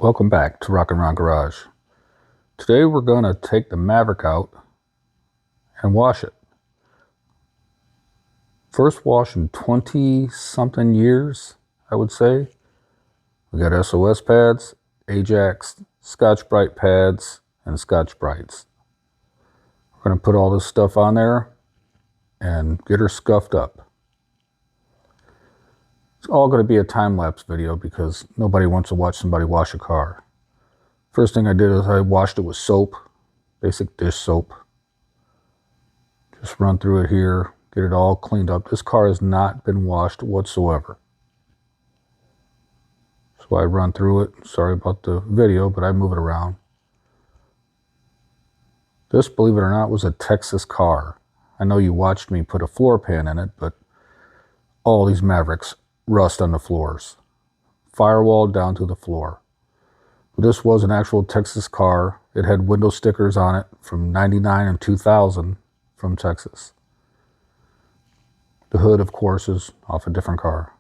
Welcome back to Rock and Roll Garage. Today we're going to take the Maverick out and wash it. First wash in 20-something years, I would say. We got SOS pads, AJAX, Scotch-Brite pads, and Scotch-Brites. We're going to put all this stuff on there and get her scuffed up. It's all going to be a time-lapse video because nobody wants to watch somebody wash a car. First thing I did is I washed it with soap, basic dish soap. Just run through it here, get it all cleaned up. This car has not been washed whatsoever. So I run through it. Sorry about the video, but I move it around. This, believe it or not, was a Texas car. I know you watched me put a floor pan in it, but all these Mavericks rust on the floors. Firewall down to the floor. But this was an actual Texas car. It had window stickers on it from 99 and 2000 from Texas. The hood, of course, is off a different car.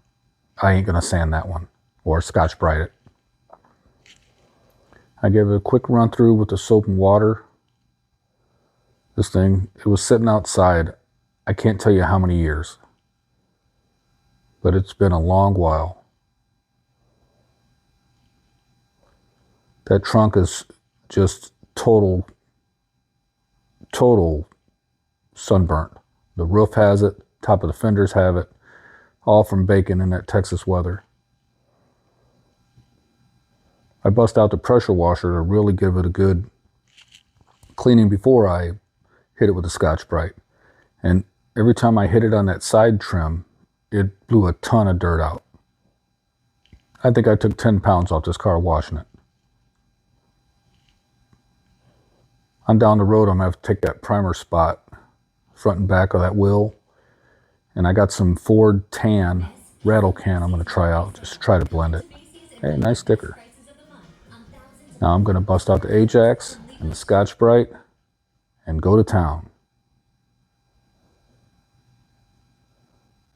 I ain't gonna sand that one or Scotch-Brite it. I gave it a quick run through with the soap and water. This thing, it was sitting outside, I can't tell you how many years, but it's been a long while. That trunk is just total sunburnt. The roof has it, top of the fenders have it, all from baking in that Texas weather. I bust out the pressure washer to really give it a good cleaning before I hit it with the Scotch-Brite. And every time I hit it on that side trim, it blew a ton of dirt out. I think I took 10 pounds off this car washing it. On down the road, I'm going to have to take that primer spot, front and back of that wheel. And I got some Ford Tan rattle can I'm going to try out, just to try to blend it. Hey, nice sticker. Now I'm going to bust out the AJAX and the Scotch-Brite and go to town.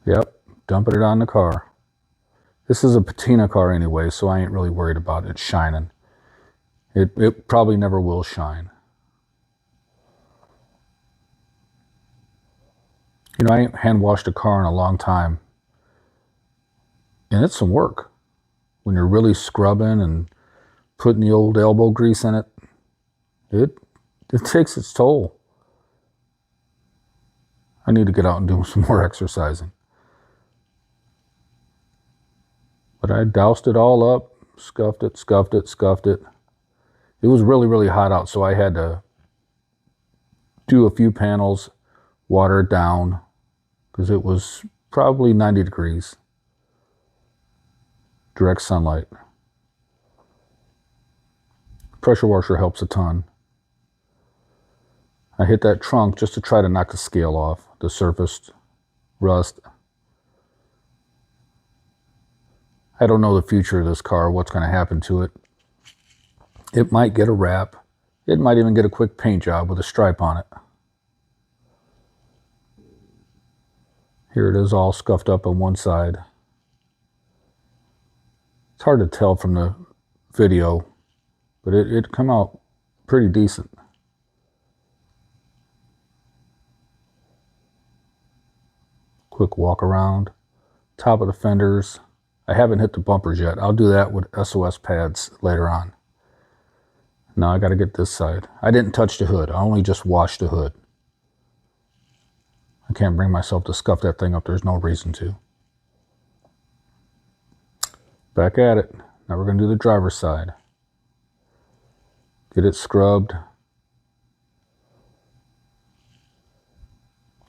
Yep, dumping it on the car. This is a Patina car anyway, so I ain't really worried about it shining. It probably never will shine. You know, I ain't hand washed a car in a long time. And it's some work. When you're really scrubbing and putting the old elbow grease in it, it takes its toll. I need to get out and do some more exercising. But I doused it all up, scuffed it, scuffed it, scuffed it. It was really, really hot out, so I had to do a few panels, water it down, because it was probably 90 degrees. Direct sunlight. Pressure washer helps a ton. I hit that trunk just to try to knock the scale off, the surfaced rust. I don't know the future of this car, what's going to happen to it. It might get a wrap. It might even get a quick paint job with a stripe on it. Here it is all scuffed up on one side. It's hard to tell from the video, but it come out pretty decent. Quick walk around. Top of the fenders. I haven't hit the bumpers yet. I'll do that with SOS pads later on. Now I got to get this side. I didn't touch the hood. I only just washed the hood. I can't bring myself to scuff that thing up. There's no reason to. Back at it. Now we're going to do the driver's side. Get it scrubbed.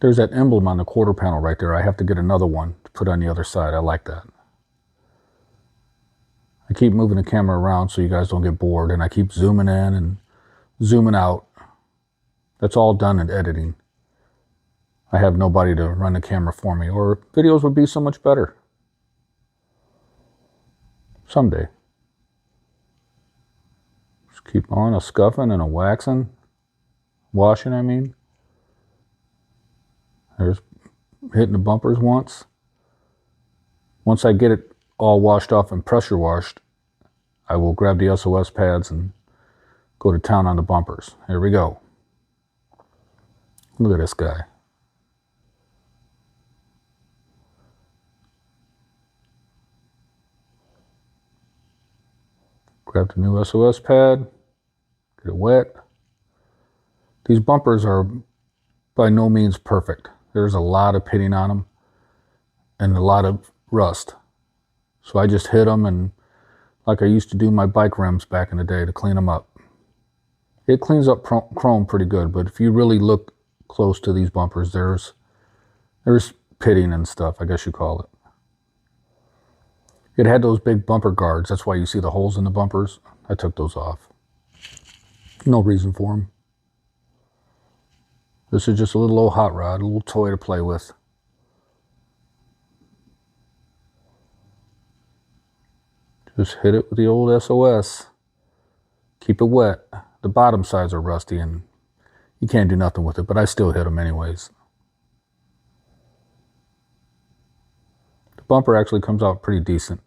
There's that emblem on the quarter panel right there. I have to get another one to put on the other side. I like that. I keep moving the camera around so you guys don't get bored, and I keep zooming in and zooming out. That's all done in editing. I have nobody to run the camera for me, or videos would be so much better. Someday. Just keep on a scuffing and a waxing. Washing, I mean. There's hitting the bumpers once. Once I get it all washed off and pressure washed, I will grab the SOS pads and go to town on the bumpers. Here we go. Look at this guy. Grab the new SOS pad, get it wet. These bumpers are by no means perfect. There's a lot of pitting on them and a lot of rust. So I just hit them, and like I used to do my bike rims back in the day to clean them up. It cleans up chrome pretty good, but if you really look close to these bumpers, there's pitting and stuff, I guess you call it. It had those big bumper guards. That's why you see the holes in the bumpers. I took those off. No reason for them. This is just a little old hot rod, a little toy to play with. Just hit it with the old SOS. Keep it wet. The bottom sides are rusty and you can't do nothing with it, but I still hit them anyways. The bumper actually comes out pretty decent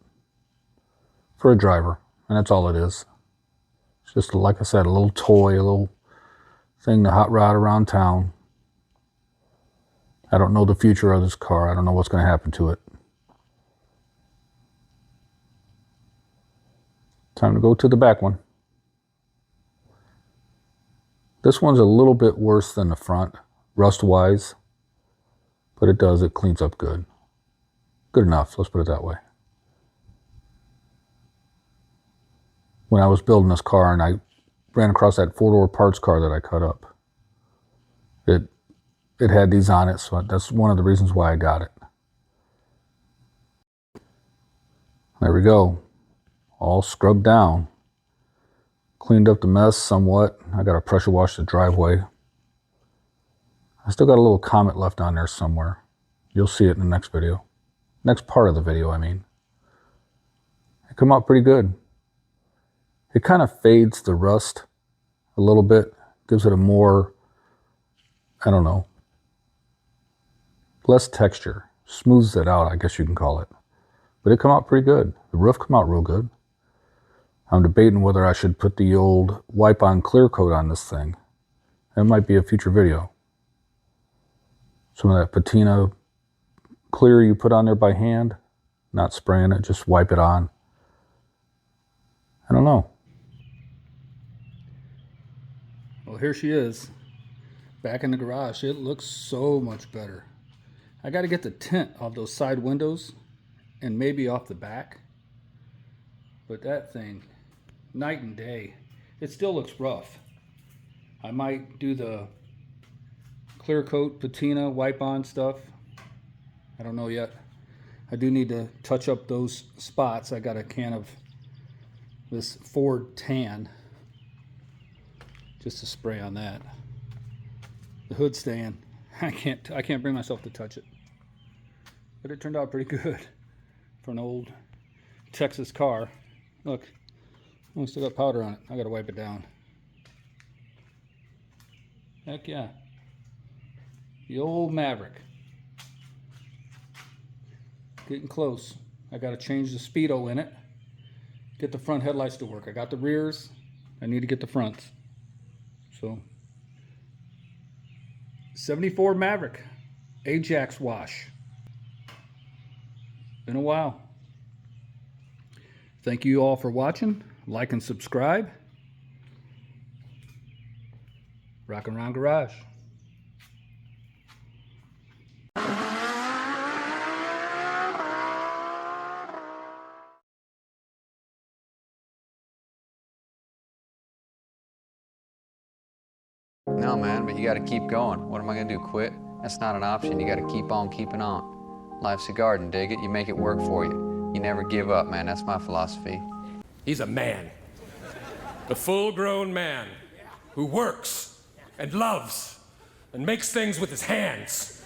for a driver, and that's all it is. It's just, like I said, a little toy, a little thing to hot rod around town. I don't know the future of this car. I don't know what's going to happen to it. Time to go to the back one. This one's a little bit worse than the front, rust-wise, but it cleans up good. Good enough, let's put it that way. When I was building this car and I ran across that four-door parts car that I cut up, it had these on it, so that's one of the reasons why I got it. There we go, all scrubbed down. Cleaned up the mess somewhat. I got to pressure wash the driveway. I still got a little Comet left on there somewhere. You'll see it in the next video. Next part of the video, I mean. It come out pretty good. It kind of fades the rust a little bit. Gives it a more, I don't know, less texture. Smooths it out, I guess you can call it. But it come out pretty good. The roof come out real good. I'm debating whether I should put the old wipe-on clear coat on this thing. That might be a future video. Some of that patina clear you put on there by hand, not spraying it, just wipe it on. I don't know. Well, here she is, back in the garage. It looks so much better. I got to get the tint off those side windows and maybe off the back. But that thing, night and day. It still looks rough. I might do the clear coat, patina, wipe on stuff. I don't know yet. I do need to touch up those spots. I got a can of this Ford tan just to spray on that. The hood's staying. I can't bring myself to touch it. But it turned out pretty good for an old Texas car. Look. Oh, still got powder on it. I gotta wipe it down. Heck yeah. The old Maverick. Getting close. I gotta change the speedo in it. Get the front headlights to work. I got the rears. I need to get the fronts. So, 74 Maverick. AJAX wash. Been a while. Thank you all for watching. Like and subscribe. Rockin' Ron Garage. No, man, but you got to keep going. What am I going to do, quit? That's not an option. You got to keep on keeping on. Life's a garden, dig it? You make it work for you. You never give up, man. That's my philosophy. He's a man. A full-grown man who works and loves and makes things with his hands.